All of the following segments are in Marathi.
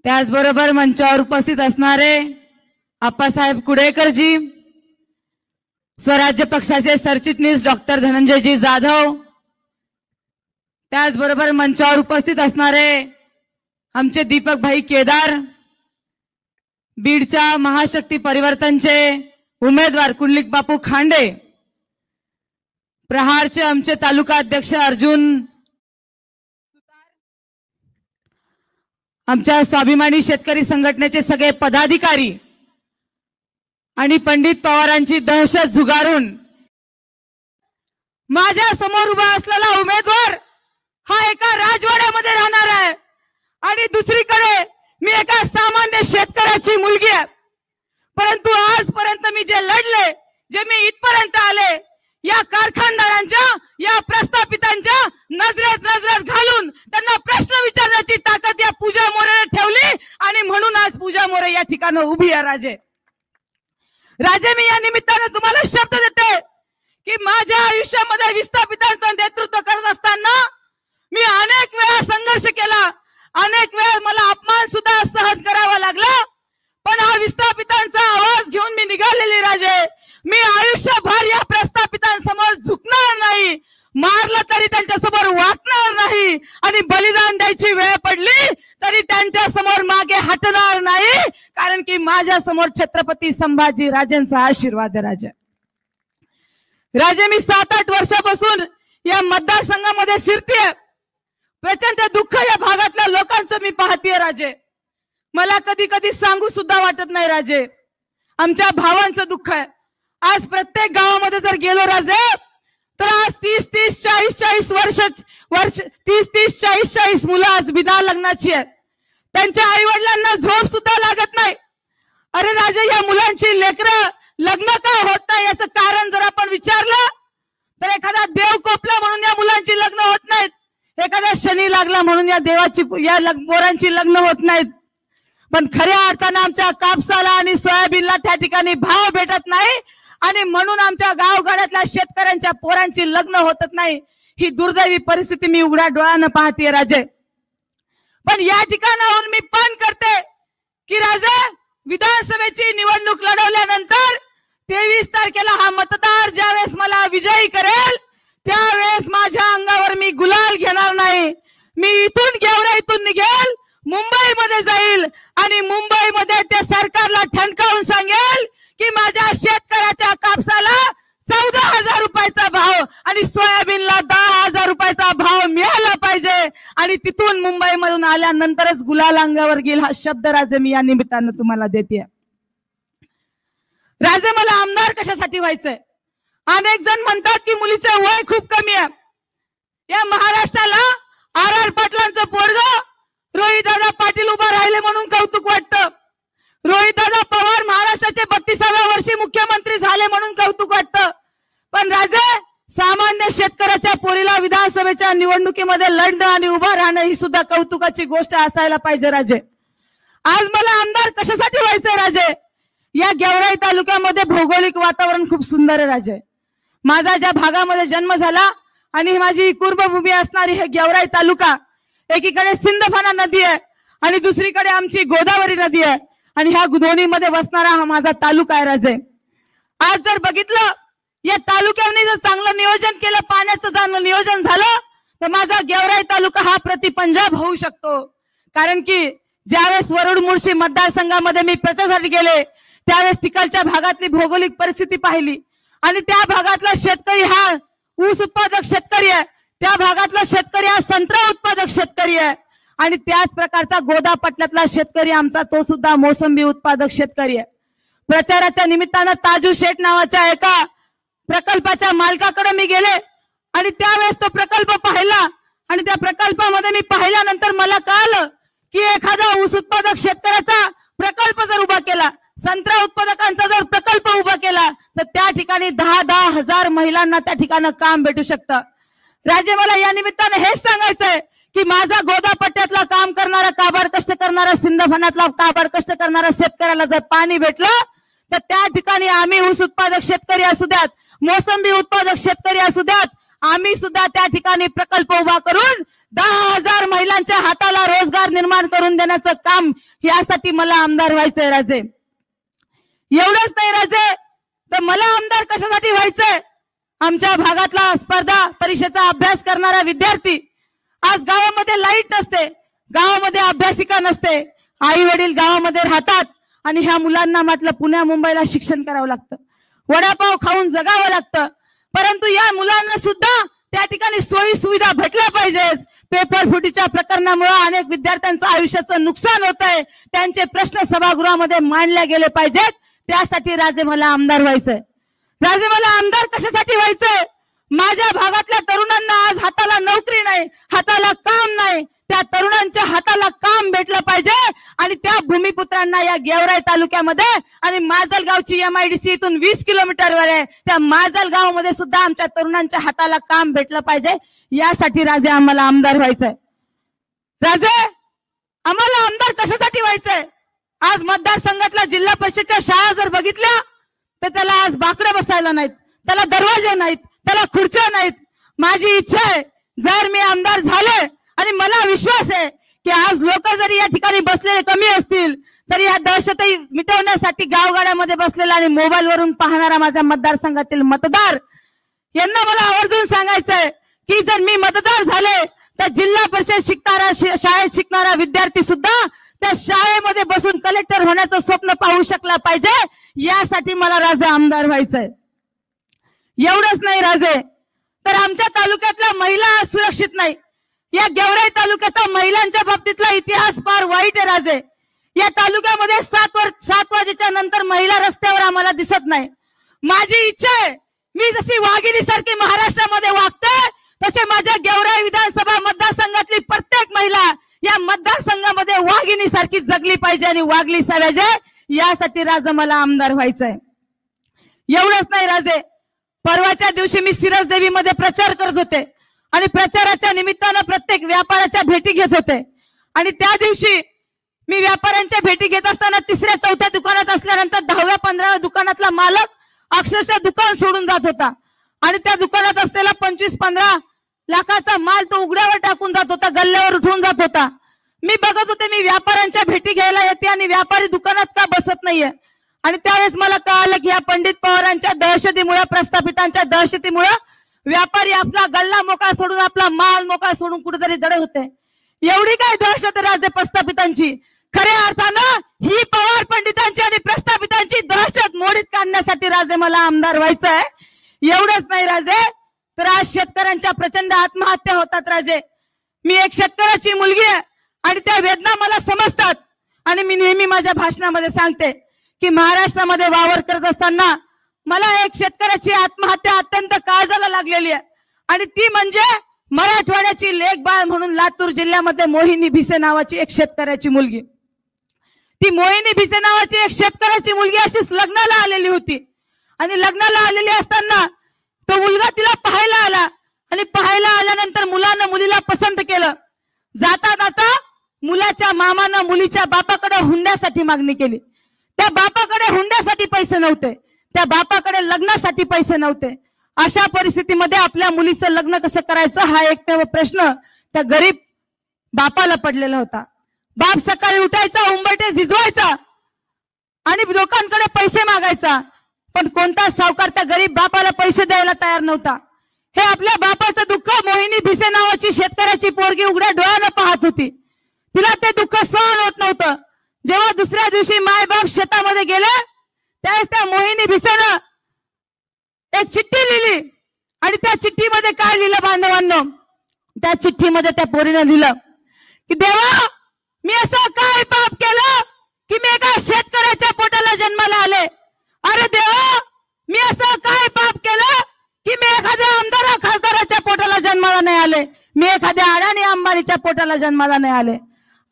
त्याचबरोबर मंचावर उपस्थित असणारे आप्पासाहेब कुडेकरजी, स्वराज्य पक्षाचे सरचिटणीस डॉक्टर धनंजयजी जाधव, त्याचबरोबर मंचावर उपस्थित असणारे आमचे दीपक भाई केदार, बीडच्या महाशक्ती परिवर्तनचे उमेदवार कुंडलिक बापू खांडे, प्रहारचे आमचे तालुका अध्यक्ष अर्जुन, आमच्या स्वाभिमानी शेतकरी संघटनेचे सगळे पदाधिकारी आणि पंडित पवारांची दहशत झुगारून माझ्या समोर उभा असलेला उमेदवार हा एका राजवाड्यामध्ये राहणार आहे आणि दुसरीकडे मी एका सामान्य शेतकऱ्याची मुलगी आहे। परंतु आजपर्यंत मी जे लढले, जे मी इथपर्यंत आले, या कारखानदारांच्या, या प्रस्थापितांच्या नजरेत घालून त्यांना प्रश्न विचारण्याची ताकद या पूजा मोरेने ठेवली आणि म्हणून आज पूजा मोरे या ठिकाणी उभी आहे। राजे मी या निमित्ताने तुम्हाला शब्द देते की माझ्या आयुष्यामध्ये विस्थापितांचं नेतृत्व करत असताना मी अनेक वेळा संघर्ष केला, अनेक वेळा मला अपमान सुद्धा सहन करावा लागला, पण हा विस्थापितांचा आवाज घेऊन मी निघालेली राजे। मी आयुष्यभर या प्रस्थापितांसमोर झुकणार नाही, मारलं तरी त्यांच्यासमोर वाकणार नाही आणि बलिदान द्यायची वेळ पडली तरी त्यांच्या समोर मागे हटणार नाही, कारण की माझ्या समोर छत्रपती संभाजी राजेंचा आशीर्वाद आहे। राजे मी 7-8 वर्षापासून या मतदारसंघामध्ये फिरतेय, प्रचंड दुःख या भागातल्या लोकांचं मी पाहतेय राजे। मला कधी कधी सांगू सुद्धा वाटत नाही राजे, आमच्या भावांचं दुःख आहे। आज प्रत्येक गावामध्ये जर गेलो राजे तर आज 30-30, 40-40 वर्ष 30-30, 40-40 मुलं आज बिना लग्नाची आहेत, त्यांच्या आई वडिलांना झोप सुद्धा लागत नाही। अरे राजे, या मुलांची लेकरं लग्न का होत नाही याचं कारण जर आपण विचारलं तर एखादा देव कोपला म्हणून या मुलांची लग्न होत नाहीत, एखादा शनी लागला म्हणून या देवाची या पोरांची लग्न होत नाहीत। पण खऱ्या अर्थानं आमच्या कापसाला आणि सोयाबीनला त्या ठिकाणी भाव भेटत नाही आणि म्हणून आमच्या गावगाड्यातल्या शेतकऱ्यांच्या पोरांची लग्न होत नाही। ही दुर्दैवी परिस्थिती मी उघड्या डोळ्यानं पाहते राजे। पण या ठिकाणाहून मी पण करते की राजे, विधानसभेची निवडणूक लढवल्यानंतर 23 तारखेला हा मतदार ज्यावेळेस मला विजयी करेल त्यावेळेस माझ्या अंगावर मी गुलाल घेणार नाही। मी इथून गेवराईतून निघेल, मुंबईमध्ये जाईल आणि मुंबईमध्ये त्या सरकारला ठणकावून सांगेल की माझ्या शेतकऱ्याच्या कापसाला 14,000 रुपयाचा भाव आणि सोयाबीनला 10,000 रुपयाचा भाव मिळाला पाहिजे आणि तिथून मुंबईमधून आल्यानंतरच गुलाल अंगावर घेईल। हा शब्द राजे मी या निमित्तानं तुम्हाला देते। राजे, मला आमदार कशासाठी व्हायचंय? अनेक जण म्हणतात की मुलीचं वय खूप कमी आहे। या महाराष्ट्राला RR पाटलांचं पोरगं रोहितदादा पाटील उभा राहिले म्हणून कौतुक वाटतं, रोहितदादा पवार महाराष्ट्राचे 32व्या वर्षी मुख्यमंत्री झाले म्हणून कौतुक वाटतं। पण राजे, सामान्य शेतकऱ्याच्या पोरीला विधानसभेच्या निवडणुकीमध्ये लढणं आणि उभा राहणं ही सुद्धा कौतुकाची गोष्ट असायला पाहिजे राजे। आज मला आमदार कशासाठी व्हायचंय राजे? या गेवराई तालुक्यामध्ये भौगोलिक वातावरण खूप सुंदर आहे राजे। माझा ज्या भागामध्ये जन्म झाला आणि माझी कुर्मभूमी असणारी हे गेवराई तालुका, एकीकडे सिंधफणा नदी आहे आणि दुसरीकडे आमची गोदावरी नदी आहे आणि ह्या दोन्हीमध्ये वसणारा हा माझा तालुका आहे राजे। आज जर बघितलं या तालुक्याने जर चांगलं नियोजन केलं, पाण्याचं चांगलं नियोजन झालं तर माझा गेवराई तालुका हा प्रति पंजाब होऊ शकतो। कारण की ज्यावेळेस वरुड मुळशी मतदारसंघामध्ये मी प्रचारासाठी गेले त्यावेळेस तिकडच्या भागातली भौगोलिक परिस्थिती पाहिली आणि त्या भागातला शेतकरी हा ऊस उत्पादक शेतकरी आहे, त्या भागातला शेतकरी हा संत्रा उत्पादक शेतकरी आहे आणि त्याच प्रकारचा गोदा पट्ट्यातला शेतकरी आमचा तो सुद्धा मोसंबी उत्पादक शेतकरी आहे। प्रचाराच्या निमित्तानं ताजू शेठ नावाच्या एका प्रकल्पाच्या मालकाकडे मी गेले आणि त्यावेळेस तो प्रकल्प पाहिला आणि त्या प्रकल्पामध्ये मी पाहिल्यानंतर मला कळलं की एखादा ऊस उत्पादक शेतकऱ्याचा प्रकल्प जर उभा केला, संत्रा उत्पादकांचा जर प्रकल्प उभा केला तर त्या ठिकाणी 10-10 हजार महिलांना त्या ठिकाणी काम भेटू शकतं। राजे, मला या निमित्तानं हेच सांगायचंय की माझा गोदा पट्ट्यातला काम करणारा, काबाड कष्ट करणारा, सिंधफणातला काबाड कष्ट करणारा शेतकऱ्याला जर पाणी भेटलं तर त्या ठिकाणी आम्ही ऊस उत्पादक शेतकरी असू द्यात, मोसंबी उत्पादक शेतकरी असू द्यात, आम्ही सुद्धा त्या ठिकाणी प्रकल्प उभा करून 10,000 महिलांच्या हाताला रोजगार निर्माण करून देण्याचं काम, यासाठी मला आमदार व्हायचंय राजे. एवढंच नाही राजे, तर मला आमदार कशासाठी व्हायचंय? आमच्या भागातला स्पर्धा परीक्षेचा अभ्यास करणारा विद्यार्थी, आज गावामध्ये लाईट नसते, गावामध्ये अभ्यासिका नसते, आई वडील गावामध्ये राहतात आणि ह्या मुलांना म्हटलं पुण्या मुंबईला शिक्षण करावं लागतं, वडापाव खाऊन जगावं लागतं. परंतु या मुलांना सुद्धा त्या ठिकाणी सोयी सुविधा भेटल्या पाहिजेत. पेपर फुटीच्या प्रकरणामुळे अनेक विद्यार्थ्यांचं आयुष्याचं नुकसान होत आहे, त्यांचे प्रश्न सभागृहामध्ये मांडले गेले पाहिजेत. त्यासाठी राजे मला आमदार व्हायचंय. राजे मला आमदार कशासाठी व्हायचंय? माझ्या भागातल्या तरुणांना आज हाताला नोकरी नाही, हाताला काम नाही, त्या तरुणांच्या हाताला काम भेटलं पाहिजे. आणि त्या भूमिपुत्रांना या गेवराई तालुक्यामध्ये आणि माजलगावची MIDC इथून 20 किलोमीटरवर आहे, त्या माजलगावमध्ये सुद्धा आमच्या तरुणांच्या हाताला काम भेटलं पाहिजे. यासाठी राजे आम्हाला आमदार व्हायचंय. राजे आम्हाला आमदार कशासाठी व्हायचंय? आज मतदारसंघातल्या जिल्हा परिषदच्या शाळा जर बघितल्या तर त्याला आज बाकडे बसायला नाहीत, त्याला दरवाजे नाहीत, त्याला खुर्च्या नाहीत. माझी इच्छा आहे, जर मी आमदार झाले आणि मला विश्वास आहे की आज लोक जरी या ठिकाणी बसलेले कमी असतील तरी या दहशतही मिटवण्यासाठी गावगाड्यामध्ये बसलेला आणि मोबाईल वरून पाहणारा माझ्या मतदारसंघातील मतदार यांना मला आवर्जून सांगायचंय की जर मी मतदार झाले तर जिल्हा परिषद शिकणारा, शाळेत शिकणारा विद्यार्थी सुद्धा त्या शाळेमध्ये बसून कलेक्टर होण्याचं स्वप्न पाहू शकला पाहिजे. यासाठी मला राजे आमदार व्हायचंय. एवढंच नाही राजे, तर आमच्या तालुक्यातल्या महिला सुरक्षित नाही. या गेवराई तालुक्याचा महिलांच्या बाबतीतला इतिहास फार वाईट आहे राजे. या तालुक्यामध्ये 7 वाजेच्या नंतर महिला रस्त्यावर आम्हाला दिसत नाही. माझी इच्छा आहे, मी जशी वाघिणी सारखी महाराष्ट्रामध्ये वागते तसे माझ्या गेवराई विधानसभा मतदारसंघातली प्रत्येक महिला या मतदारसंघामध्ये वाघिणी सारखी जगली पाहिजे आणि वागली पाहिजे. यासाठी राजे मला आमदार व्हायचंय. एवढंच नाही राजे, परवाच्या दिवशी मी सिरसदेवी मध्ये प्रचार करत होते आणि प्रचाराच्या निमित्तानं प्रत्येक व्यापाऱ्याच्या भेटी घेत होते. आणि त्या दिवशी मी व्यापाऱ्यांच्या भेटी घेत असताना 3-4 दुकानात असल्यानंतर 10-15 दुकानातला मालक अक्षरशः दुकान सोडून जात होता आणि त्या दुकानात असलेला 25-15 लाखाचा माल तो उघड्यावर टाकून जात होता, गल्ल्यावर उठून जात होता. मी बघत होते, मी व्यापाऱ्यांच्या भेटी घ्यायला येते आणि व्यापारी दुकानात का बसत नाहीये. आणि त्यावेळेस मला कळालं की या पंडित पवारांच्या दहशतीमुळे, प्रस्थापितांच्या दहशतीमुळे व्यापारी आपला गल्ला मोकळा सोडून, आपला माल मोकळा सोडून कुठेतरी दडत होते. एवढी काय दहशत राजे प्रस्थापितांची? खऱ्या अर्थानं ही पवार पंडितांची आणि प्रस्थापितांची दहशत मोडीत काढण्यासाठी राजे मला आमदार व्हायचंय. एवढंच नाही राजे, तर आज शेतकऱ्यांच्या प्रचंड आत्महत्या होतात राजे. मी एक शेतकऱ्याची मुलगी आहे आणि त्या वेदना मला समजतात. आणि मी नेहमी माझ्या भाषणामध्ये सांगते की महाराष्ट्रामध्ये वावर करत असताना मला एक शेतकऱ्याची आत्महत्या अत्यंत काळजाला लागलेली आहे आणि ती म्हणजे मराठवाड्याची लेकबाळ म्हणून लातूर जिल्ह्यामध्ये मोहिनी भिसे नावाची एक शेतकऱ्याची मुलगी. ती मोहिनी भिसे नावाची एक शेतकऱ्याची मुलगी अशीच लग्नाला आलेली होती आणि लग्नाला आलेली असताना तो मुलगा तिला पाहायला आला आणि पाहायला आल्यानंतर मुलानं मुलीला पसंत केलं. जाता जाता मुलाच्या मामानं मुलीच्या बापाकडे हुंड्यासाठी मागणी केली. त्या बापाकडे हुंड्यासाठी पैसे नव्हते, त्या बापाकडे लग्नासाठी पैसे नव्हते. अशा परिस्थितीमध्ये आपल्या मुलीचं लग्न कसं करायचं हा एकमेव प्रश्न त्या गरीब बापाला पडलेला होता. बाप सकाळी उठायचा, उंबरठे झिजवायचा आणि लोकांकडे पैसे मागायचा, पण कोणता सावकार त्या गरीब बापाला पैसे द्यायला तयार नव्हता. हे आपल्या बापाचं दुःख मोहिनी भिसे नावाची शेतकऱ्याची पोरगी उघड्या डोळ्यानं पाहत होती. तिला ते दुःख सहन होत नव्हतं. जेव्हा दुसऱ्या दिवशी माय बाप शेतामध्ये गेले त्यावेळेस त्या मोहिनी भिसेनं एक चिठ्ठी लिहिली आणि त्या चिठ्ठीमध्ये काय लिहिलं बांधवांनो? त्या चिठ्ठीमध्ये त्या पोरीनं लिहिलं की देवा, मी असं काय पाप केलं की मी एका शेतकऱ्याच्या पोटाला जन्माला आले. अरे देवा, मी असं काय पाप केलं की मी एखाद्या आमदार खासदाराच्या पोटाला जन्माला नाही आले, मी एखाद्या अडाणी अंबानीच्या पोटाला जन्माला नाही आले.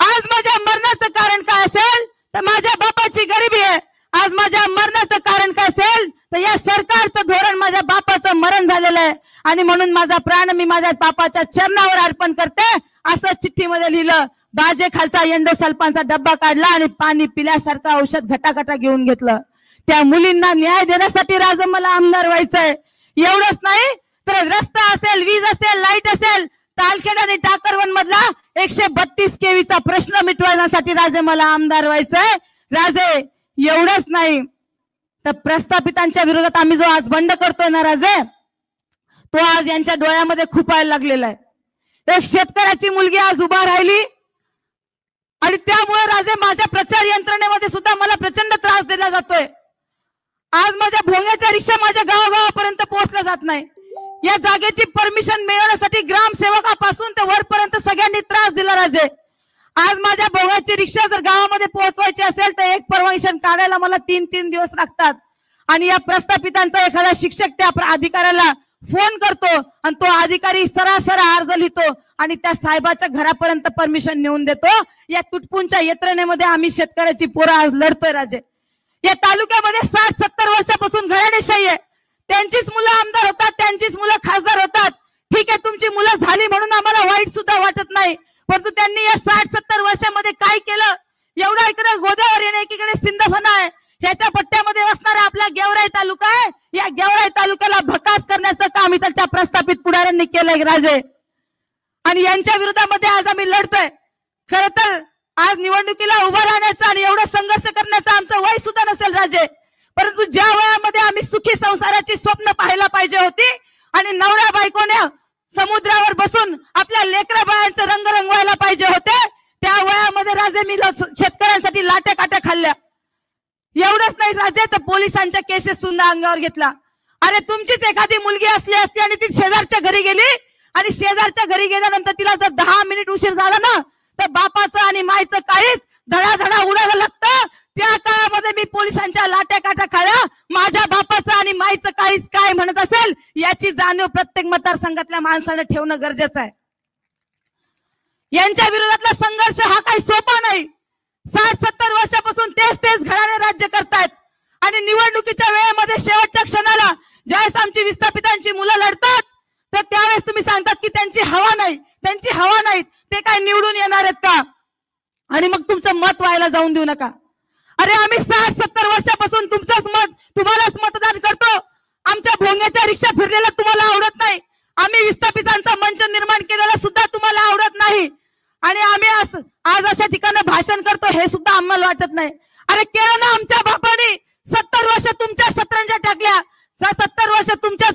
आज माझ्या मरणाचं कारण काय असेल तर माझ्या बापाची गरिबी आहे. आज माझ्या मरणाचं कारण काय असेल तर या सरकारचं धोरण माझ्या बापाचं मरण झालेलं आहे आणि म्हणून माझा प्राण मी माझ्या बापाच्या चरणावर अर्पण करते असं चिठ्ठीमध्ये लिहिलं. बाजे खालचा एंडोसल्फानचा डब्बा काढला आणि पाणी पिल्यासारखं औषध घटाघटा घेऊन घेतलं. त्या मुलींना न्याय देण्यासाठी राजे मला आमदार व्हायचंय. एवढंच नाही तर रस्ता असेल, वीज असेल, लाईट असेल, तालखेड आणि टाकरवन मधला 132 केवीचा प्रश्न मिटवण्यासाठी राजे मला आमदार व्हायचंय. राजे एवढंच नाही तर प्रस्थापितांच्या विरोधात आम्ही जो आज बंड करतोय ना राजे, तो आज यांच्या डोळ्यामध्ये खुपायला लागलेला आहे. एक शेतकऱ्याची मुलगी आज उभा राहिली आणि त्यामुळे राजे माझ्या प्रचार यंत्रणेमध्ये सुद्धा मला प्रचंड त्रास दिला जातोय. आज माझ्या भोंग्याच्या रिक्षा माझ्या गावागावापर्यंत पोहोचल्या जात नाही. या जागेची परमिशन मिळवण्यासाठी ग्रामसेवकापासून ते वरपर्यंत सगळ्यांनी त्रास दिला राजे. आज माझ्या भोंग्याची रिक्षा जर गावामध्ये पोहोचवायची असेल तर एक परमिशन काढायला मला 3-3 दिवस लागतात. आणि या प्रस्थापितांचा एखादा शिक्षक त्या अधिकाऱ्याला फोन करतो आणि तो अधिकारी सरासर अर्ज लिहितो आणि त्या साहेबाच्या घरापर्यंत परमिशन नेऊन देतो. या तुटपुंच्या यंत्रणेमध्ये आम्ही शेतकऱ्याची पोरं आज लढतोय राजे. या तालुक्यामध्ये 60-70 वर्षापासून घराणेशाही आहे. त्यांचीच मुलं आमदार होतात, त्यांचीच मुलं खासदार होतात. ठीक आहे, तुमची मुलं झाली म्हणून आम्हाला वाईट सुद्धा वाटत नाही, परंतु त्यांनी या 60-70 वर्षामध्ये काय केलं? एवढा इकडे गोदावरी आणि एकीकडे सिंधफणा आहे, ह्याच्या पट्ट्यामध्ये असणारा आपला गेवराई तालुका आहे. या गेवराई तालुक्याला भकास करण्याचं काम इथल्या प्रस्थापित पुढाऱ्यांनी केलंय राजे. आणि यांच्या विरोधामध्ये आज आम्ही लढतोय. खर तर आज निवडणुकीला उभं राहण्याचं आणि एवढा संघर्ष करण्याचं आमचं वय सुद्धा नसेल राजे, परंतु ज्या वयामध्ये आम्ही सुखी संसाराची स्वप्न पाहायला पाहिजे होती आणि नवऱ्या बायकोने समुद्रावर बसून आपल्या लेकरा बाळांचं रंग रंगवायला पाहिजे होते, त्या वयामध्ये राजे मी शेतकऱ्यांसाठी लाट्या काट्या खाल्ल्या. एवढंच नाही राजे, तर पोलिसांच्या केसेस सुद्धा अंगावर घेतला. अरे तुमचीच एखादी मुलगी असली असती आणि ती शेजारच्या घरी गेली आणि शेजारच्या घरी गेल्यानंतर तिला जर 10 मिनिट उशीर झाला ना तर बापाचं आणि मायचं काळीच धडाधडा उडायला लागतं. त्या काळामध्ये मी पोलिसांच्या लाट्या काट्या खाल्या. माझ्या बापाचं आणि मायचं काळीच काय म्हणत असेल याची जाणीव प्रत्येक मतदारसंघातल्या माणसाने ठेवणं गरजेचं आहे. यांच्या विरोधातला संघर्ष हा काही सोपा नाही. 60-70 वर्षापासून तेच घराणे राज्य करतायत आणि निवडणुकीच्या वेळेमध्ये शेवटच्या क्षणाला ज्यावेळेस आमची विस्थापितांची मुलं लढतात तर त्यावेळेस तुम्ही सांगतात की त्यांची हवा नाही, त्यांची हवा नाही, ते काय निवडून येणार आहेत का? आणि मग तुमचं मत व्हायला जाऊन देऊ नका. अरे आम्ही 60-70 वर्षापासून तुमचंच मत, तुम्हालाच मतदान करतो. आमच्या भोंग्याच्या रिक्षा फिरलेला तुम्हाला आवडत नाही, आम्ही विस्थापितांचा मंच निर्माण केलेला सुद्धा तुम्हाला आवडत नाही आणि आम्ही आज अशा ठिकाणी भाषण करतो हे सुद्धा आम्हाला वाटत नाही. अरे केलं ना आमच्या बापाने, 70 वर्ष तुमच्या सतरंजा टाकल्या, 70 वर्ष तुमच्या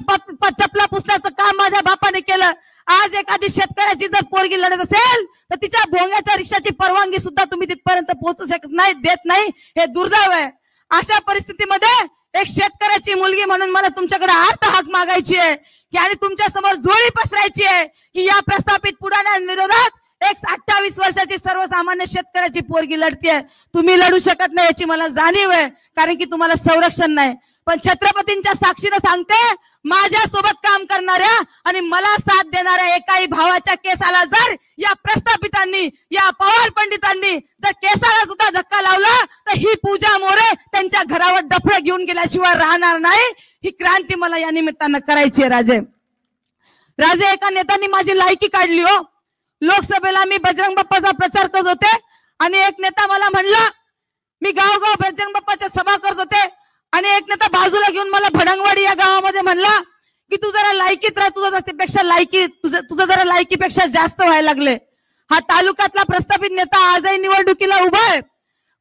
चपला पुसण्याचं काम माझ्या बापाने केलं. आज एखादी शेतकऱ्याची जर पोरगी लढत असेल तर तिच्या भोंग्याच्या रिक्षाची परवानगी सुद्धा तुम्ही तिथपर्यंत पोहोचू शकत नाही, देत नाही, हे दुर्दैव आहे. अशा परिस्थितीमध्ये एक शेतकऱ्याची मुलगी म्हणून मला तुमच्याकडे अर्थ हाक मागायची आहे की आणि तुमच्या समोर जोडी पसरायची आहे की या प्रस्थापित पुढाऱ्यांविरोधात एक 28 वर्षाची सर्वसामान्य शेतकऱ्याची पोरगी लढतीये. तुम्ही लढू शकत नाही याची मला जाणीव आहे, कारण की तुम्हाला संरक्षण नाही. पण छत्रपतींच्या साक्षीने सांगते, माझ्या सोबत काम करणाऱ्या आणि मला साथ देणाऱ्या एकाही भावाच्या केसाला जर या प्रस्थापितांनी, या पवार पंडितांनी जर केसाला सुद्धा धक्का लावला तर ही पूजा मोरे त्यांच्या घरावर डफळे घेऊन गेल्याशिवाय राहणार नाही. ही क्रांती मला या निमित्तानं करायची आहे राजे. राजे एका नेत्याने माझी लायकी काढली हो. लोकसभेला मी बजरंग बाप्पाचा प्रचार करत होते आणि एक नेता मला म्हणला, मी गावगाव बजरंग बाप्पाच्या सभा करत होते आणि एक नेता बाजूला घेऊन मला भडंगवाडी या गावामध्ये म्हणला की तू जरा लायकीत राह, तुझं त्यापेक्षा लायकी तुझं जरा लायकीपेक्षा जास्त व्हायला लागले. हा तालुक्यातला प्रस्थापित नेता आजही निवडणुकीला उभा आहे.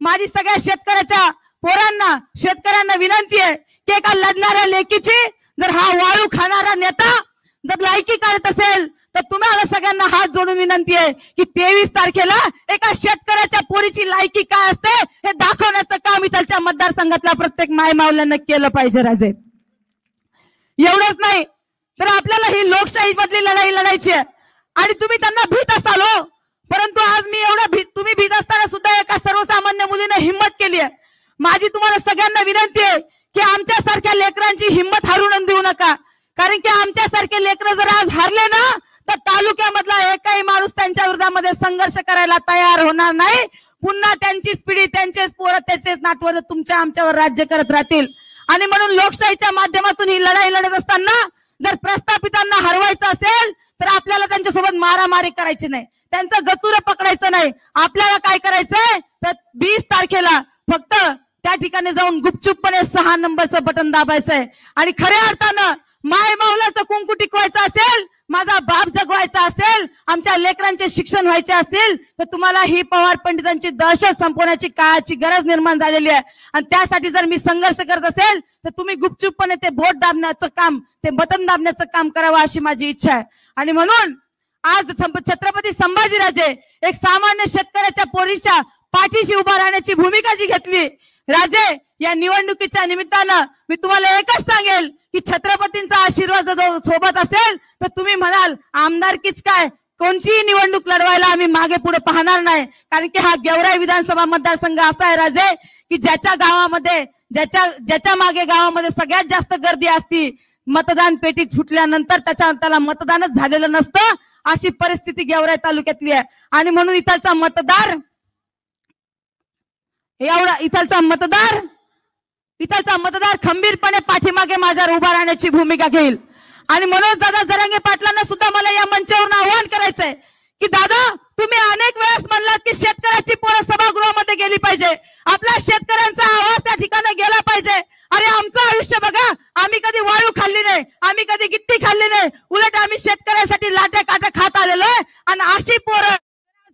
माझी सगळ्या शेतकऱ्याच्या पोरांना, शेतकऱ्यांना विनंती आहे की एका लढणाऱ्या लेकीची जर हा वाळू खाणारा नेता जर लायकी काढत असेल तर तुम्हाला सगळ्यांना हात जोडून विनंती आहे की 23 तारखेला एका शेतकऱ्याच्या पोरीची लायकी काय असते हे दाखवण्याचं काम इथलच्या मतदारसंघातल्या प्रत्येक मायमावल्यानं केलं पाहिजे राजे. एवढंच नाही तर आपल्याला ही लोकशाही मधली लढाई लढायची आहे आणि तुम्ही त्यांना भीत असाल हो, परंतु आज मी तुम्ही भीत असताना सुद्धा एका सर्वसामान्य मुलीने हिंमत केली आहे. माझी तुम्हाला सगळ्यांना विनंती आहे की आमच्यासारख्या लेकरांची हिंमत हारून देऊ नका, कारण की आमच्यासारखे लेकरं जर आज हारले ना तर तालुक्यामधला एकही माणूस त्यांच्या विरोधामध्ये संघर्ष करायला तयार होणार नाही. पुन्हा त्यांचीच पिढी, त्यांचेच पोरं, त्याचेच नातवंड तुमच्या आमच्यावर राज्य करत राहतील. आणि म्हणून लोकशाहीच्या माध्यमातून ही लढाई लढत असताना जर प्रस्थापितांना हरवायचं असेल तर आपल्याला त्यांच्यासोबत मारामारी करायची नाही, त्यांचं गचुरं पकडायचं नाही. आपल्याला काय करायचंय तर 20 तारखेला फक्त त्या ठिकाणी जाऊन गुपचूपपणे 6 नंबरचं बटन दाबायचंय आणि खऱ्या अर्थानं माय माऊलाचं कुंकू टिकवायचं असेल, माझा बाप जगवायचा असेल, आमच्या लेकरांचे शिक्षण व्हायचे असतील, तर तुम्हाला ही पवार पंडितांची दहशत संपवण्याची काळाची गरज निर्माण झालेली आहे. आणि त्यासाठी जर मी संघर्ष करत असेल तर तुम्ही गुपचूपपणे ते बोट दाबण्याचं काम, ते बटन दाबण्याचं काम करावं अशी माझी इच्छा आहे. आणि म्हणून आज छत्रपती संभाजीराजे एक सामान्य शेतकऱ्याच्या पोरीच्या पाठीशी उभा राहण्याची भूमिका जी घेतली. राजे, या निवडणुकीच्या निमित्तानं मी तुम्हाला एकच सांगेल की छत्रपतींचा आशीर्वाद जर सोबत असेल तर तुम्ही म्हणाल आमदारकीच काय, कोणतीही निवडणूक लढवायला आम्ही मागे पुढे पाहणार नाही. कारण की हा गेवराई विधानसभा मतदारसंघ असा आहे राजे की ज्याच्या गावामध्ये ज्याच्या मागे गावामध्ये सगळ्यात जास्त गर्दी असती, मतदान पेटी फुटल्यानंतर त्याला मतदानच झालेलं नसतं, अशी परिस्थिती गेवराई तालुक्यातली आहे. आणि म्हणून इथलचा मतदार खंबीरपणे पाठीमागे माझ्यावर उभा राहण्याची भूमिका घेईल. आणि मनोज दादा जरांगे पाटलांना सुद्धा मला या मंचावरून आवाहन करायचंय की दादा, तुम्ही अनेक वेळेस म्हणलात की शेतकऱ्याची पोरं सभागृहामध्ये गेली पाहिजे, आपल्या शेतकऱ्यांचा आवाज त्या ठिकाणी गेला पाहिजे. अरे आमचं आयुष्य बघा, आम्ही कधी वाळू खाल्ली नाही, आम्ही कधी गिट्टी खाल्ली नाही, उलट आम्ही शेतकऱ्यासाठी लाट्या काट्या खात आलेलो आहे. आणि अशी पोरं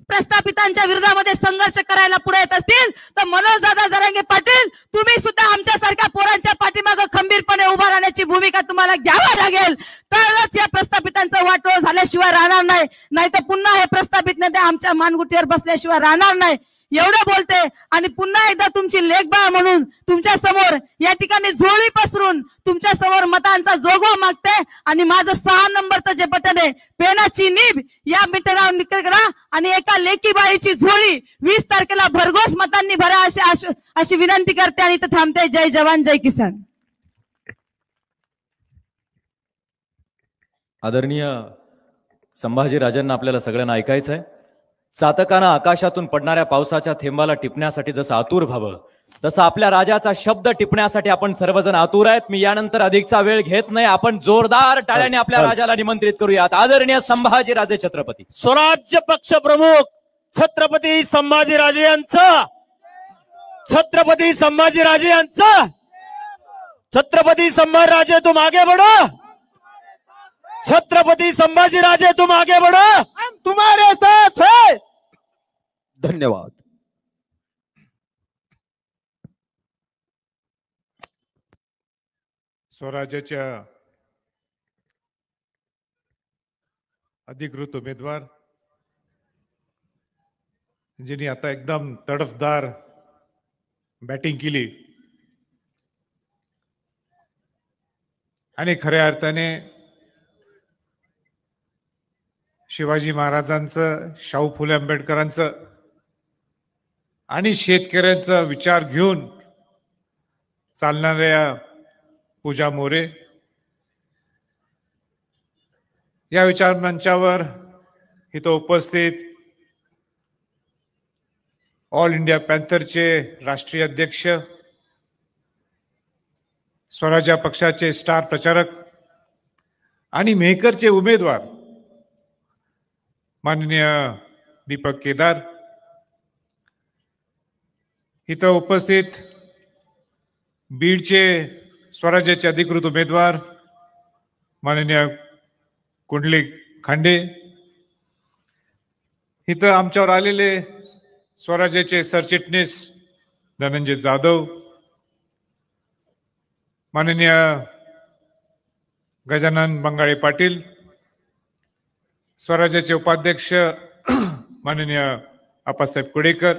प्रस्थापितांच्या विरोधामध्ये संघर्ष करायला पुढे येत असतील तर मनोज दादा जरांगे पाटील, तुम्ही सुद्धा आमच्यासारख्या पोरांच्या पाठीमागे खंबीरपणे उभा राहण्याची भूमिका तुम्हाला घ्यावी लागेल. तरच या प्रस्थापितांचं वाटोळ झाल्याशिवाय राहणार नाही, नाहीतर पुन्हा हे प्रस्थापित नेते आमच्या मानगुटीवर बसल्याशिवाय राहणार नाही. एवढं बोलते आणि पुन्हा एकदा तुमची लेखबाळ म्हणून तुमच्या समोर या ठिकाणी झोळी पसरून तुमच्या समोर मतांचा जोगवा मागते. आणि माझं 6 नंबरचं जे बटन आहे, पेनाची नीब, या बटनावर निकल करा आणि एका लेकी बाईची झोळी 20 तारखेला भरघोस मतांनी भरा अशी विनंती करते आणि इथं थांबते. जय जवान जय किसान. आदरणीय संभाजीराजांना आपल्याला सगळ्यांना ऐकायचं आहे. चातकानं आकाशातून पडणाऱ्या पावसाच्या थेंबाला टिपण्यासाठी जसं आतुर व्हावं, तसं आपल्या राजाचा शब्द टिपण्यासाठी आपण सर्वजण आतुर आहेत. मी यानंतर अधिकचा वेळ घेत नाही, आपण जोरदार टाळ्याने आपल्या राजाला निमंत्रित करूयात. आदरणीय संभाजीराजे छत्रपती. स्वराज्य पक्ष प्रमुख छत्रपती संभाजीराजे यांचा, छत्रपती संभाजीराजे यांचा, छत्रपती संभाजीराजे तुम आगे बढ़ो, छत्रपती संभाजीराजे तुम आगे बढ़ो, हम तुम्हारे साथ है. धन्यवाद. स्वराज्याच्या अधिकृत उमेदवार ज्यांनी आता एकदम तडफदार बॅटिंग केली आणि खऱ्या अर्थाने शिवाजी महाराजांचं, शाहू फुले आंबेडकरांचं आणि शेतकऱ्यांचा विचार घेऊन चालणाऱ्या पूजा मोरे या विचार मंचावर इथं उपस्थित ऑल इंडिया पॅन्थरचे राष्ट्रीय अध्यक्ष, स्वराज्य पक्षाचे स्टार प्रचारक आणि मेहकरचे उमेदवार माननीय दीपक केदार, इथं उपस्थित बीडचे स्वराज्याचे अधिकृत उमेदवार माननीय कुंडलिक खांडे, इथं आमच्यावर आलेले स्वराज्याचे सरचिटणीस धनंजय जाधव, माननीय गजानन बंगाळे पाटील, स्वराज्याचे उपाध्यक्ष माननीय आप्पासाहेब कुडेकर,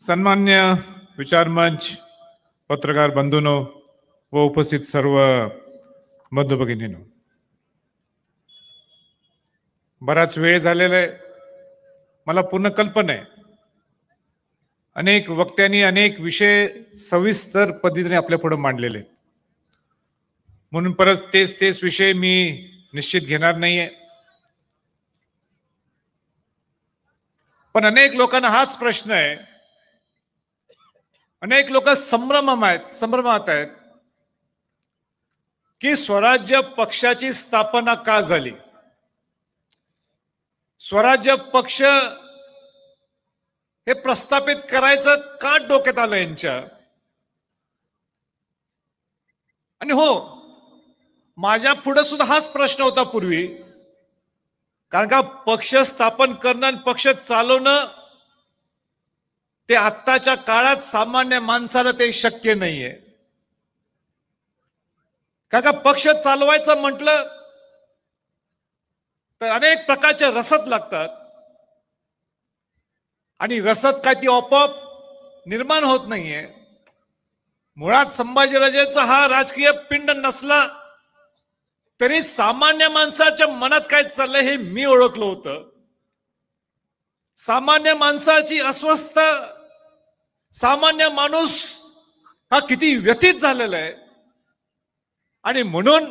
सन्मान्य विचारमंच, पत्रकार बंधूंनो व उपस्थित सर्व बंधू भगिनींनो, बराच वेळ झालेला आहे. मला पूर्ण कल्पना आहे, अनेक वक्त्यांनी अनेक विषय सविस्तर पद्धतीने आपल्या पुढे मांडलेले आहेत, म्हणून परत तेच विषय मी निश्चित घेणार नाहीये. पण अनेक लोकांना हाच प्रश्न आहे, अनेक लोक संभ्रमात आहेत की स्वराज्य पक्षाची स्थापना का झाली, स्वराज्य पक्ष हे प्रस्थापित करायचं का डोक्यात आलं यांच्या. आणि हो, माझ्या पुढे सुद्धा हाच प्रश्न होता पूर्वी, कारण का पक्ष स्थापन करणं आणि पक्ष चालवणं ते आत्ताच्या काळात सामान्य माणसाला ते शक्य नाहीये. कारण का पक्ष चालवायचं म्हटलं तर अनेक प्रकारच्या रसद लागतात आणि रसद काय ती आपोआप निर्माण होत नाहीये. मुळात संभाजीराजेंचा हा राजकीय पिंड नसला तरी सामान्य माणसाच्या मनात काय चाललंय हे मी ओळखलं होतं. सामान्य माणसाची अस्वस्थता, सामान्य माणूस हा किती व्यथित झालेला आहे. आणि म्हणून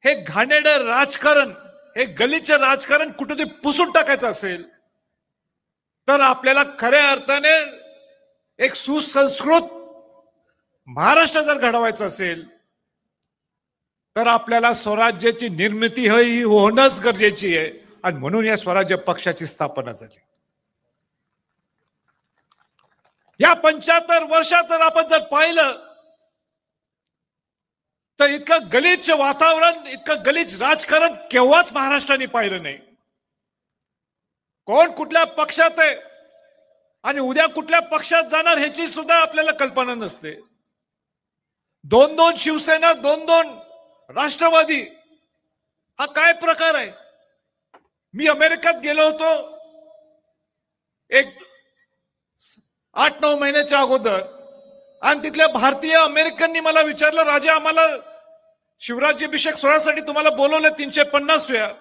हे घाणेरडं राजकारण, हे गलिच्छ राजकारण कुठेतरी पुसून टाकायचं असेल तर आपल्याला खऱ्या अर्थाने एक सुसंस्कृत महाराष्ट्र जर घडवायचं असेल तर आपल्याला स्वराज्याची निर्मिती ही होणंच गरजेची आहे. आणि म्हणून या स्वराज्य पक्षाची स्थापना झाली. या 75 वर्षात जर आपण जर पाहिलं तर इतकं गलिच्छ वातावरण, इतकं गलिच्छ राजकारण केव्हाच महाराष्ट्राने पाहिलं नाही. कोण कुठल्या पक्षात आहे आणि उद्या कुठल्या पक्षात जाणार ह्याची सुद्धा आपल्याला कल्पना नसते. 2-2 शिवसेना, 2-2 राष्ट्रवादी, हा काय प्रकार आहे. मी अमेरिकेत गेलो होतो एक 8-9 महिन्याच्या अगोदर आणि तिथल्या भारतीय अमेरिकननी मला विचारलं, राजा आम्हाला शिवराज्याभिषेक सोहळ्यासाठी तुम्हाला बोलवलं 350 वेळा,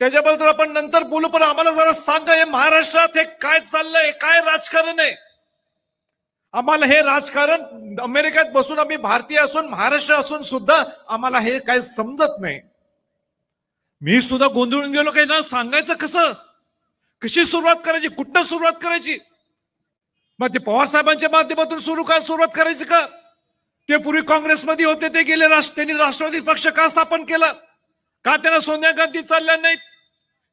त्याच्याबद्दल आपण नंतर बोलू, पण आम्हाला जरा सांगा हे महाराष्ट्रात हे काय चाललंय, काय राजकारण आहे. आम्हाला हे राजकारण अमेरिकेत बसून, आम्ही भारतीय असून महाराष्ट्र असून सुद्धा आम्हाला हे काय समजत नाही. मी सुद्धा गोंधळून गेलो, काही ना सांगायचं कसं, कशी सुरुवात करायची, कुठनं सुरुवात करायची. मग ते पवार साहेबांच्या माध्यमातून सुरुवात करायची का. ते पूर्वी काँग्रेसमध्ये होते, ते गेले त्यांनी राष्ट्रवादी पक्ष का स्थापन केला, का त्यांना सोनिया गांधी चालल्या नाहीत.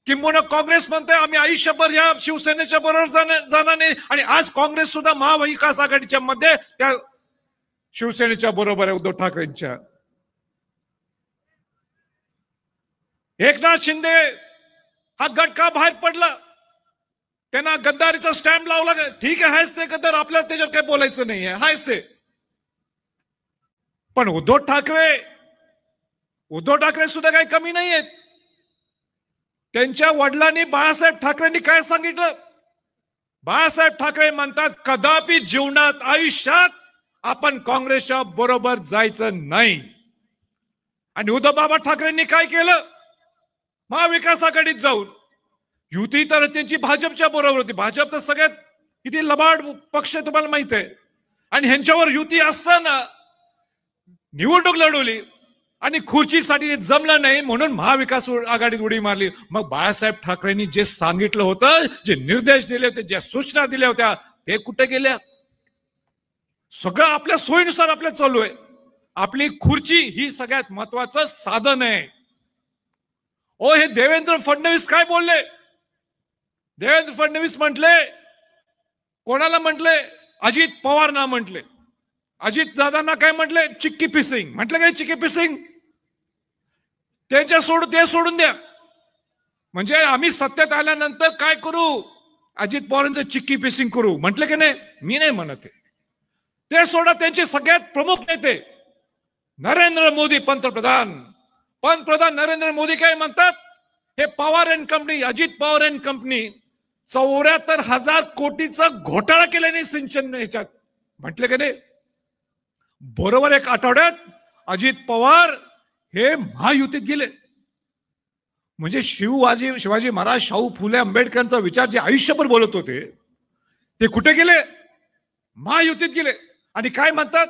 किंबहुना काँग्रेस म्हणते आम्ही आयुष्यभर या शिवसेनेच्या बरोबर जाणार नाही, आणि आज काँग्रेस सुद्धा महाविकास आघाडीच्या मध्ये त्या शिवसेनेच्या बरोबर आहे, उद्धव ठाकरेंच्या. एकनाथ शिंदे हा गट का बाहेर पडला, त्यांना गद्दारीचा स्टॅम्प लावला. ठीक आहे, हायच ते गद्दार, आपल्याला त्याच्यावर काही बोलायचं नाहीये, हायच ते. पण उद्धव ठाकरे सुद्धा काही कमी नाहीयेत. त्यांच्या वडिलांनी बाळासाहेब ठाकरेंनी काय सांगितलं, बाळासाहेब ठाकरे म्हणतात कदापि जीवनात आयुष्यात आपण काँग्रेसच्या बरोबर जायचं नाही. आणि उद्धव बाबा ठाकरेंनी काय केलं, महाविकास आघाडीत जाऊन युती तर त्यांची भाजपच्या बरोबर होती. भाजप तर सगळ्यात किती लबाड पक्ष तुम्हाला माहित आहे, आणि ह्यांच्यावर युती असताना निवडणूक लढवली आणि खुर्चीसाठी जमलं नाही म्हणून महाविकास आघाडीत उडी मारली. मग बाळासाहेब ठाकरेंनी जे सांगितलं होतं, जे निर्देश दिले होते, ज्या सूचना दिल्या होत्या, ते कुठे गेल्या. सगळं आपल्या सोयीनुसार आपल्या चालू आहे. आपली खुर्ची ही सगळ्यात महत्वाचं साधन आहे. ओ हे देवेंद्र फडणवीस काय बोलले, देवेंद्र फडणवीस म्हटले, कोणाला म्हटले, अजित पवारना म्हटले. अजित दादांना काय म्हटले, चिक्की पिसिंग म्हटलं. काय चिक्की पिसिंग, ते सोडून द्या. म्हणजे आम्ही सत्तेत आल्यानंतर काय करू, अजित पवारांचं चिक्की पिसिंग करू म्हटलं की नाही. मी नाही म्हणत, ते सोडा. त्यांचे सगळ्यात प्रमुख नेते नरेंद्र मोदी पंतप्रधान नरेंद्र मोदी काय म्हणतात, हे Pawar and company, Ajit Pawar and company 74,000 कोटीचा घोटाळा केल्याने सिंचन ह्याच्यात म्हटलं की नाही. बरोबर एक आठवड्यात अजित पवार हे महायुतीत गेले. म्हणजे शिवाजी महाराज, शाहू फुले आंबेडकरांचा विचार जे आयुष्यभर बोलत होते ते कुठे गेले, महायुतीत गेले. आणि काय म्हणतात,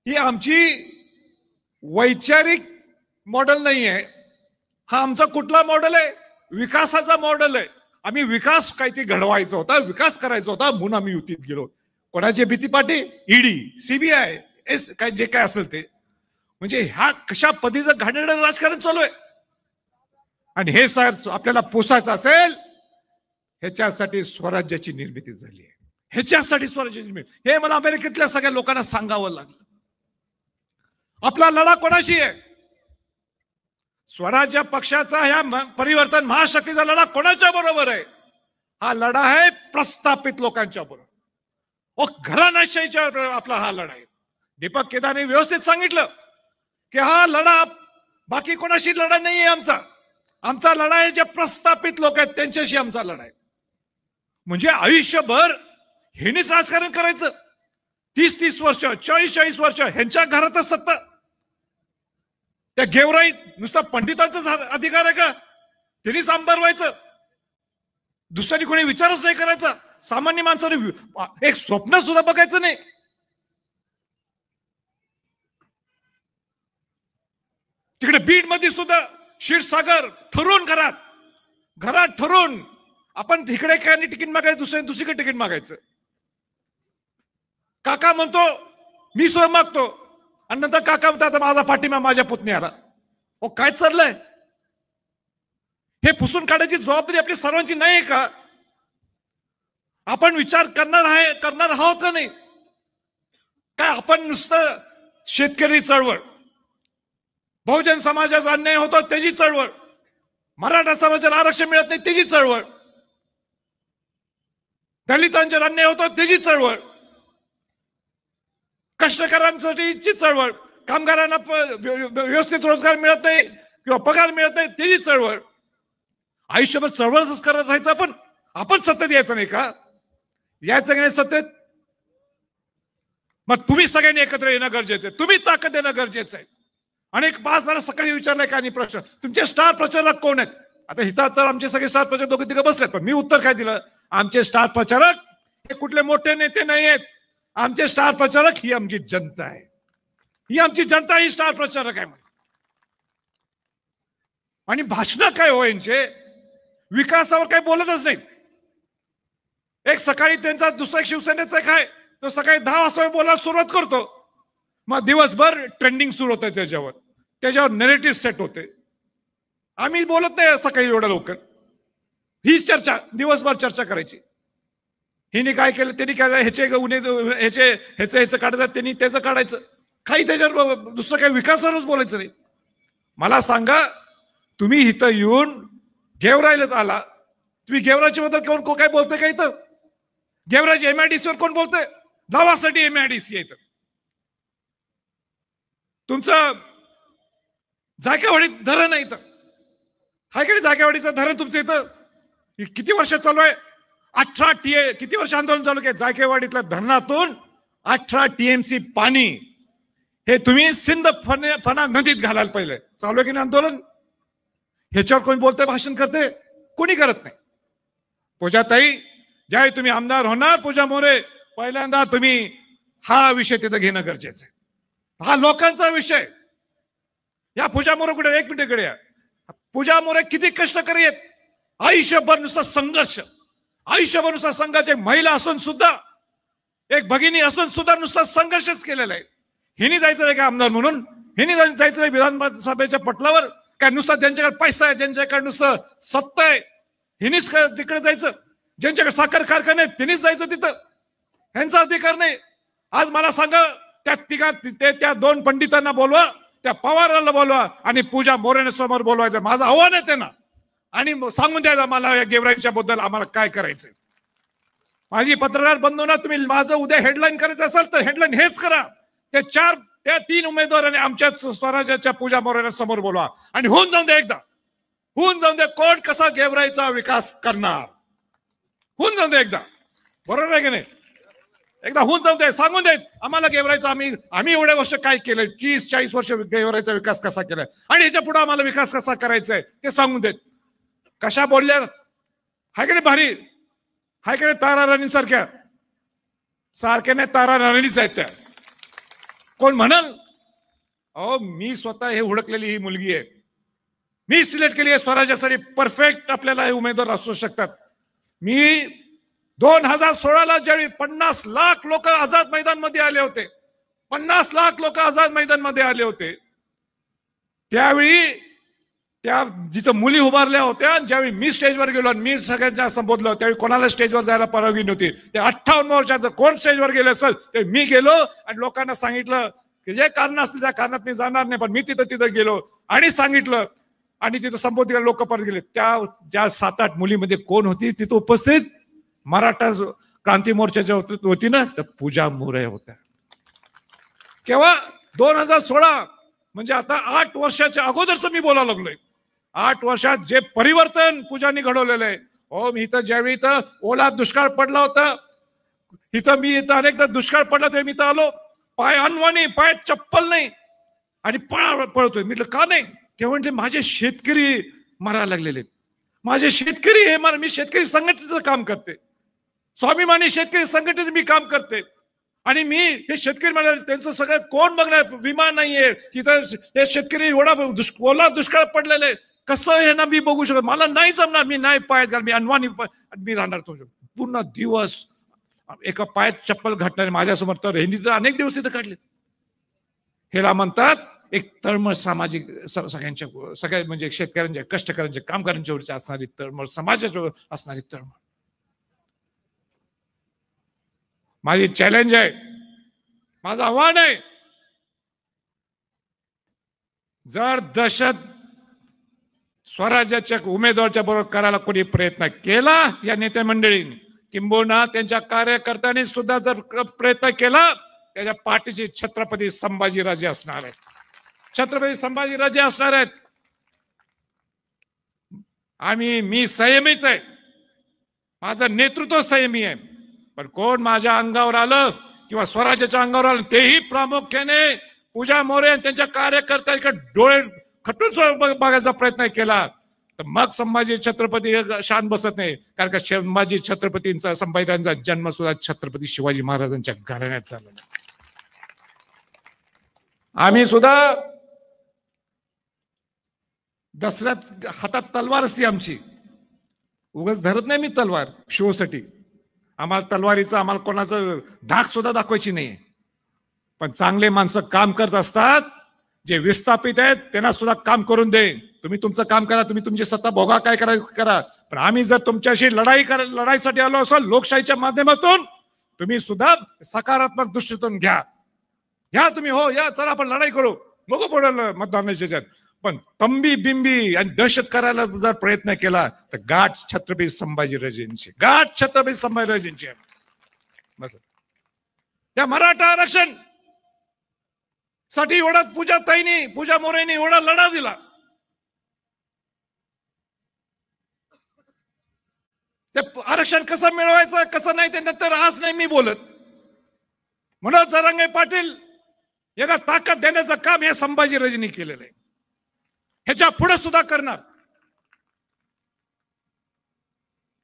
ही आमची वैचारिक मॉडेल नाही आहे, हा आमचा कुठला मॉडेल आहे, विकासाचा मॉडेल आहे. आम्ही विकास काहीतरी घडवायचा होता, विकास करायचा होता म्हणून आम्ही युतीत गेलो. कोणाची भीतीपाठी, ईडी, सीबीआय, काय जे काय असेल ते. म्हणजे ह्या कशा पद्धतीचं घाणेरडं राजकारण चालू आहे. आणि हे सर आपल्याला पोसायचं असेल, ह्याच्यासाठी स्वराज्याची निर्मिती झाली आहे. ह्याच्यासाठी स्वराज्याची निर्मिती, हे मला अमेरिकेतल्या सगळ्या लोकांना सांगावं लागलं. आपला लढा कोणाशी आहे? स्वराज्य पक्षाचा ह्या परिवर्तन महाशक्तीचा लढा कोणाच्या बरोबर आहे? हा लढा आहे प्रस्थापित लोकांच्या बरोबर. घराण्याशाहीच्या आपला हा लढा आहे. दीपक केदारने व्यवस्थित सांगितलं की हा लढा बाकी कोणाशी लढा नाहीये आमचा लढा आहे जे प्रस्थापित लोक आहेत त्यांच्याशी आमचा लढा आहे. म्हणजे आयुष्यभर हेनीच राजकारण करायचं. 30-30 वर्ष 40-40 वर्ष ह्यांच्या घरातच सत्ता. त्या गेवराईत नुसता पंडितांचा अधिकार आहे का? त्यांनीच आमदार व्हायचं? दुसऱ्यानी कोणी विचारच नाही करायचा? सामान्य माणसाने एक स्वप्न सुद्धा बघायचं नाही? तिकडे बीड मध्ये सुद्धा क्षीरसागर ठरवून घरात ठरवून आपण तिकडे काय तिकीट मागायचं, दुसरीकडे तिकीट मागायचं. काका म्हणतो मी सुद्धा मागतो आणि नंतर काका म्हणतात माझा पाठिंबा माझ्या पुतण्याला. काय चाललंय? हे पुसून काढायची जबाबदारी आपली सर्वांची नाही आहे का? आपण विचार करणार आहोत का नाही? काय आपण नुसतं शेतकरी चळवळ, बहुजन समाजाचा अन्याय होतो त्याची चळवळ, मराठा समाजाला आरक्षण मिळत नाही त्याची चळवळ, दलितांचा अन्याय होतो त्याची चळवळ, कष्टकऱ्यांसाठीची चळवळ, कामगारांना व्यवस्थित रोजगार मिळत नाही किंवा पगार मिळत नाही त्याची चळवळ. आयुष्यभर चळवळच करत राहायचं आपण सत्तेत यायचं नाही का? यायचं नाही सत्तेत? मग तुम्ही सगळ्यांनी एकत्र येणं गरजेचं आहे. तुम्ही ताकद देणं गरजेचं आहे. अनेक मला सकाळी विचारलाय का प्रश्न, तुमचे स्टार प्रचारक कोण आहेत? आता हिता तर आमचे सगळे स्टार प्रचारक दोघे तिघे बसलेत, पण मी उत्तर काय दिलं? आमचे स्टार प्रचारक हे कुठले मोठे नेते नाही आहेत. आमचे स्टार प्रचारक ही आमची जनता आहे. ही आमची जनता ही स्टार प्रचारक आहे. आणि भाषण काय हो यांचे? विकासावर काही बोलतच नाहीत. एक सकाळी त्यांचा दुसरा एक शिवसेनेचा काय तो सकाळी 10 वाजता बोलायला सुरुवात करतो, मग दिवसभर ट्रेंडिंग सुरू होतं त्याच्यावर नेरेटिव्ह सेट होते. आम्ही बोलत नाही सकाळी एवढ्या लवकर. हीच चर्चा दिवसभर चर्चा करायची. हिने काय केलं, त्यांनी काय, ह्याचं काढायचं, त्यांनी त्याचं काढायचं. काही त्याच्यावर दुसरं काही विकासावरच बोलायचं नाही. मला सांगा, तुम्ही इथं येऊन गेवराईला आला, तुम्ही गेवराच्या बद्दल कोण काय बोलतोय का इथं? गेवराची MIDC वर कोण बोलतोय? नावासाठी MIDC आहे इथं. तुमचं जायकावाडीत धरण आहे इथं, हाय का? जायकावाडीचं धरण तुमचं इथं किती वर्ष चालू आहे? 18 किती वर्ष आंदोलन चालू आहे? जायकावाडीतल्या धरणातून 18 TMC पाणी हे तुम्ही सिंध फना नदीत घालायला पाहिजे. चालू आहे की नाही आंदोलन? ह्याच्यावर कोणी बोलतंय, भाषण करते? कोणी करत नाही. पूजाताई, ज्यावेळी तुम्ही आमदार होणार, पूजा मोरे, पहिल्यांदा तुम्ही हा विषय तिथं घेणं गरजेचं आहे. हा लोकांचा विषय. या पूजा मोरे कुठे? एक मिनिटाकडे या. पूजा मोरे किती कष्टकरी आहेत. आयुष्यभर नुसता संघर्ष, आयुष्यभर नुसता संघर्ष. एक महिला असून सुद्धा, एक भगिनी असून सुद्धा नुसता संघर्षच केलेला आहे. हिनी जायचं नाही का आमदार म्हणून? हिनी जायचं नाही विधानसभेच्या पटलावर? काय नुसतं ज्यांच्याकडे पैसा आहे, ज्यांच्याकडे नुसतं सत्ता आहे, हिनीच तिकडे जायचं? ज्यांच्याकडे साखर कारखाने आहेत त्यांनीच जायचं तिथं? ह्यांचा अधिकार नाही? आज मला सांगा, त्या 2 पंडितांना बोलवा, त्या पवाराला बोलवा आणि पूजा मोरेने समोर बोलवायचं. माझं आव्हान आहे त्यांना. आणि सांगून द्यायचं मला या गेवराईच्या बद्दल आम्हाला काय करायचंय. माझी पत्रकार बंधूंना, तुम्ही माझं उद्या हेडलाईन करायचं असेल तर हेडलाईन हेच करा. त्या 3 उमेदवारांनी आमच्या स्वराज्याच्या पूजा मोरेने समोर बोलवा आणि होऊन जाऊन दे एकदा. होऊन जाऊन दे. कोण कसा गेवराईचा विकास करणार होऊन जाऊन दे एकदा. बरोबर आहे की नाही? एकदा होऊन जाऊन दे. सांगून देत आम्हाला गेवराईचा, आम्ही एवढ्या वर्ष काय केलंय, 30-40 वर्ष गेवराईचा विकास कसा केलाय आणि ह्याच्या पुढे आम्हाला विकास कसा करायचा आहे ते सांगून देत. कशा बोलल्या हाय की नाही? भारी हाय की नाही? तारा राणी सारख्या नाही, तारा राणीच आहेत त्या. कोण म्हणाल, अहो मी स्वतः हे हुडकलेली ही मुलगी आहे, मी सिलेक्ट केली आहे स्वराज्यासाठी. परफेक्ट आपल्याला हे उमेदवार असू शकतात. मी 2016ला ज्यावेळी 50 लाख लोक आझाद मैदान मध्ये आले होते, 50 लाख लोक आझाद मैदान मध्ये आले होते, त्यावेळी त्या जिथं मुली उभारल्या होत्या, ज्यावेळी मी स्टेजवर गेलो आणि मी सगळ्यांना संबोधलं, त्यावेळी कोणाला स्टेजवर जायला परवानगी नव्हती. ते 58 वर्षाचं कोण स्टेजवर गेले असेल ते मी गेलो आणि लोकांना सांगितलं की जे कारण असतील त्या कारणात मी जाणार नाही, पण मी तिथं गेलो आणि सांगितलं आणि तिथं संबोधित लोक परत गेले. त्या ज्या 7-8 मुलीमध्ये कोण होती तिथं उपस्थित? मराठा क्रांती मोर्चाच्या होती ना, तर पूजा मोरे होत्या. केव्हा? 2016, म्हणजे आता 8 वर्षाच्या अगोदरच मी बोलायला लागलोय. 8 वर्षात जे परिवर्तन पूजानी घडवलेलं आहे. हो, मी इथं ज्यावेळी इथं ओला दुष्काळ पडला होता, मी इथं अनेकदा दुष्काळ पडला तेव्हा मी इथं आलो, पाय अनवाणी, पाय चप्पल नाही आणि पळतोय. मी का नाही? ते म्हणजे माझे शेतकरी मरायला लागलेले, माझे शेतकरी हे मी शेतकरी संघटनेचं काम करते, स्वाभिमानी शेतकरी संघटनेचं मी काम करते आणि मी हे शेतकरी म्हणाले त्यांचं सगळं कोण बघणार? विमा नाहीये तिथं, हे शेतकरी एवढा ओला दुष्काळ पडलेला आहे, कसं हे ना मी बघू शकत? मला नाही जमणार, मी नाही पायात घाल, मी अनवाणी मी राहणार. तो पूर्ण दिवस एका पायात चप्पल घातणारे माझ्यासमोर, तर ह्यांनी तर अनेक दिवस तिथं काढले. ह्याला म्हणतात एक तळमळ सामाजिक, सगळ्या म्हणजे शेतकऱ्यांच्या, कष्टकऱ्यांच्या, कामगारांच्या वरची असणारी तळमळ, समाजाच्या असणारी तळमळ. माझी चॅलेंज आहे, माझं आव्हान आहे, जर दहशत स्वराज्याच्या उमेदवाराच्या बरोबर करायला कोणी प्रयत्न केला या नेते मंडळींनी, किंबहुना त्यांच्या कार्यकर्त्यांनी सुद्धा जर प्रयत्न केला, त्याच्या पाठीचे छत्रपती संभाजीराजे असणार आहेत. छत्रपती संभाजीराजे असणार आहेत. मी संयमीच आहे, माझं नेतृत्व संयमी आहे, पण कोण माझ्या अंगावर आलं किंवा स्वराज्याच्या अंगावर आलं, तेही प्रामुख्याने पूजा मोरे आणि त्यांच्या कार्यकर्त्यांकडे डोळे खटून बघायचा प्रयत्न केला, तर मग संभाजी छत्रपती शांत बसत नाही. कारण का संभाजी छत्रपतींचा, संभाजीराजांचा जन्म सुद्धा छत्रपती शिवाजी महाराजांच्या घराण्यात झाला. आम्ही सुद्धा दसऱ्यात हातात तलवार असते आमची, उगाच धरत नाही मी तलवार शोसाठी. आम्हाला तलवारीचं, आम्हाला कोणाचं धाक सुद्धा दाखवायची नाही. पण चांगले माणसं काम करत असतात, जे विस्थापित आहेत त्यांना सुद्धा काम करून दे. तुम्ही तुमचं काम करा, तुम्ही तुमची सत्ता भोगा, काय करा करा, पण आम्ही जर तुमच्याशी लढाईसाठी आलो असाल लोकशाहीच्या माध्यमातून, तुम्ही सुद्धा सकारात्मक दृष्टीतून घ्या तुम्ही. हो, या चला आपण लढाई करू, नको पडलं मतदानाच्या ह्याच्यात. पण तंबी बिंबी आणि दहशत करायला जर प्रयत्न केला तर गाठ छत्रपती संभाजीराजेंची, गाठ छत्रपती संभाजीराजेंची. बस त्या मराठा आरक्षण साठी एवढा पूजा मोरेंनी एवढा लढा दिला. ते आरक्षण कसं मिळवायचं कसं नाही ते नंतर आज नाही मी बोलत. मनोज जरांगे पाटील यांना ताकद देण्याचं काम हे संभाजीराजेंनी केलेलं आहे, ह्याच्या पुढे सुद्धा करणार.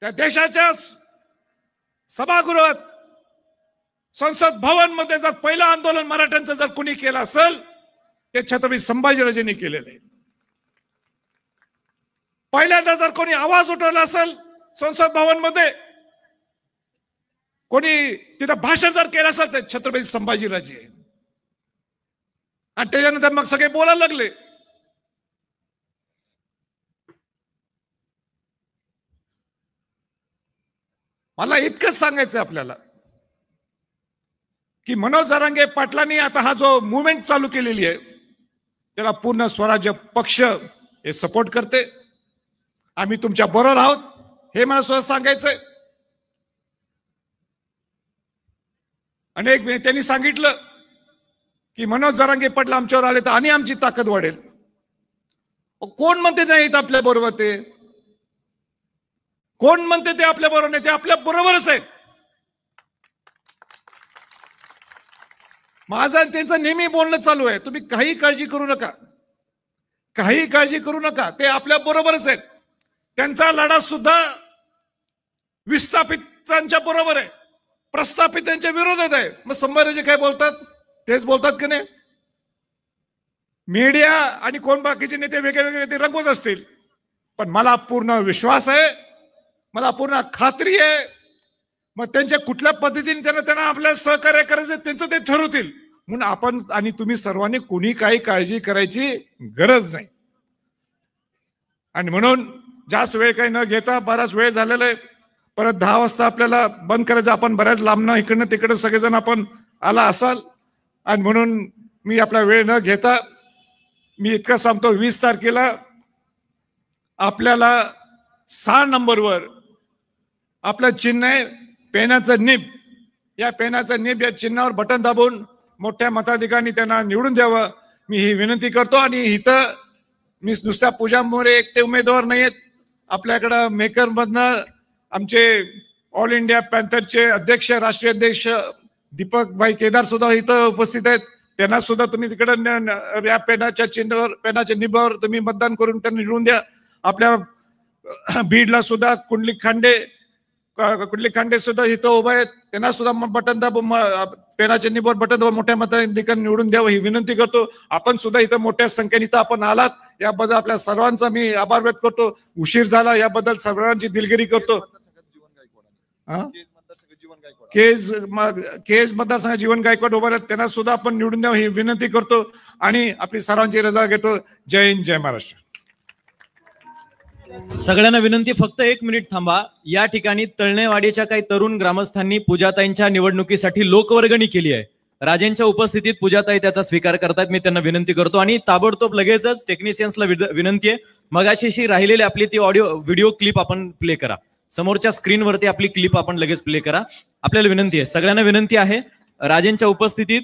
त्या देशाच्या सभागृहात, संसद भवन मध्ये जर पहिलं आंदोलन मराठ्यांचं जर कोणी केलं असेल ते छत्रपती संभाजीराजेंनी केलेलं आहे. पहिल्यांदा जर कोणी आवाज उठवला असेल संसद भवन मध्ये, कोणी तिथं भाषण जर केलं असेल तर छत्रपती संभाजीराजे. आणि त्याच्यानंतर मग सगळे बोलायला लागले. मला इतकंच सांगायचं आपल्याला की मनोज जरांगे पाटलांनी आता हा जो मुवमेंट चालू केलेली आहे त्याला पूर्ण स्वराज्य पक्ष हे सपोर्ट करते. आम्ही तुमच्या बरोबर आहोत हे मला सुद्धा सांगायचंय. अनेक त्यांनी सांगितलं की मनोज जरांगे पाटील आमच्यावर आले तर आणि आमची ताकद वाढेल. कोण म्हणते नाहीत आपल्या बरोबर? ते कोण म्हणते ते आपल्या बरोबर नाही? ते आपल्या बरोबरच आहेत. माझं त्यांचं नेहमी बोलणं चालू आहे, तुम्ही काही काळजी करू नका, काही काळजी करू नका, ते आपल्या बरोबरच आहेत. त्यांचा लढा सुद्धा विस्थापितांच्या बरोबर आहे, प्रस्थापितांच्या विरोधात आहे. मग संभाजीराजे काय बोलतात? तेच बोलतात की नाही? मीडिया आणि कोण बाकीचे नेते वेगळे वेगळे नेते रंगवत असतील, पण मला पूर्ण विश्वास आहे, मला पूर्ण खात्री आहे. मग त्यांच्या कुठल्या पद्धतीने त्यांना आपल्याला सहकार्य करायचं त्यांचं ते ठरवतील. म्हणून आपण आणि तुम्ही सर्वांनी कोणी काही काळजी करायची गरज नाही. आणि म्हणून जास्त वेळ काही न घेता, बराच वेळ झालेला आहे, परत 10 वाजता आपल्याला बंद करायचं. आपण बऱ्याच लांबनं इकडनं तिकडं सगळेजण आपण आला असाल आणि म्हणून मी आपला वेळ न घेता मी इतकं सांगतो, 20 तारखेला आपल्याला 6 नंबरवर आपलं चिन्ह आहे पेनाचं निब. या पेनाचं निब या चिन्हावर बटन दाबून मोठ्या मताधिकांनी त्यांना निवडून द्यावं, मी ही विनंती करतो. आणि इथं मी नुसत्या पूजा मोरे एकटे उमेदवार नाहीयेत, आपल्याकडं मेकर मधनं आमचे ऑल इंडिया पॅन्थरचे अध्यक्ष, राष्ट्रीय अध्यक्ष दीपक भाई केदार सुद्धा इथं उपस्थित आहेत. त्यांना सुद्धा तुम्ही तिकडं या पेनाच्या चिन्हावर, पेनाच्या निबावर तुम्ही मतदान करून त्यांना निवडून द्या. आपल्या बीडला सुद्धा कुंडलिक खांडे सुद्धा इथं उभा आहेत, त्यांना सुद्धा बटन दाबून पेनाच्या निबावर बटन दाबून मोठ्या मताधिकांनी निवडून द्यावं ही विनंती करतो. आपण सुद्धा इथं मोठ्या संख्येने इथं आपण आलात याबद्दल आपल्या सर्वांचा मी आभार व्यक्त करतो. उशीर झाला याबद्दल सर्वांची दिलगिरी करतो. केज मतदारसंघ जीवन गायकवाड उभा आहेत, त्यांना सुद्धा आपण निवडून द्यावं ही विनंती करतो आणि आपली सर्वांची रजा घेतो. जय हिंद, जय महाराष्ट्र. सगळ्यांना विनंती, फक्त 1 मिनिट थांबा. या ठिकाणी तळणेवाडीच्या काही तरुण ग्रामस्थांनी पूजाताईंच्या निवडणुकीसाठी लोकवर्गणी केली आहे. राजेंच्या उपस्थितीत पूजाताई त्याचा स्वीकार करतात. मी त्यांना विनंती करतो आणि ताबडतोब लगेचच टेक्निशियन्सला विनंती आहे, मगाशीशी राहिलेली आपली ती व्हिडिओ क्लिप आपण प्ले करा. समोरच्या स्क्रीनवरती आपली क्लिप आपण लगेच प्ले करा. आपल्याला विनंती आहे, सगळ्यांना विनंती आहे, राजेंच्या उपस्थितीत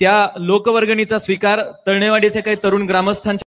त्या लोकवर्गणीचा स्वीकार तळणेवाडीचे काही तरुण ग्रामस्थांच्या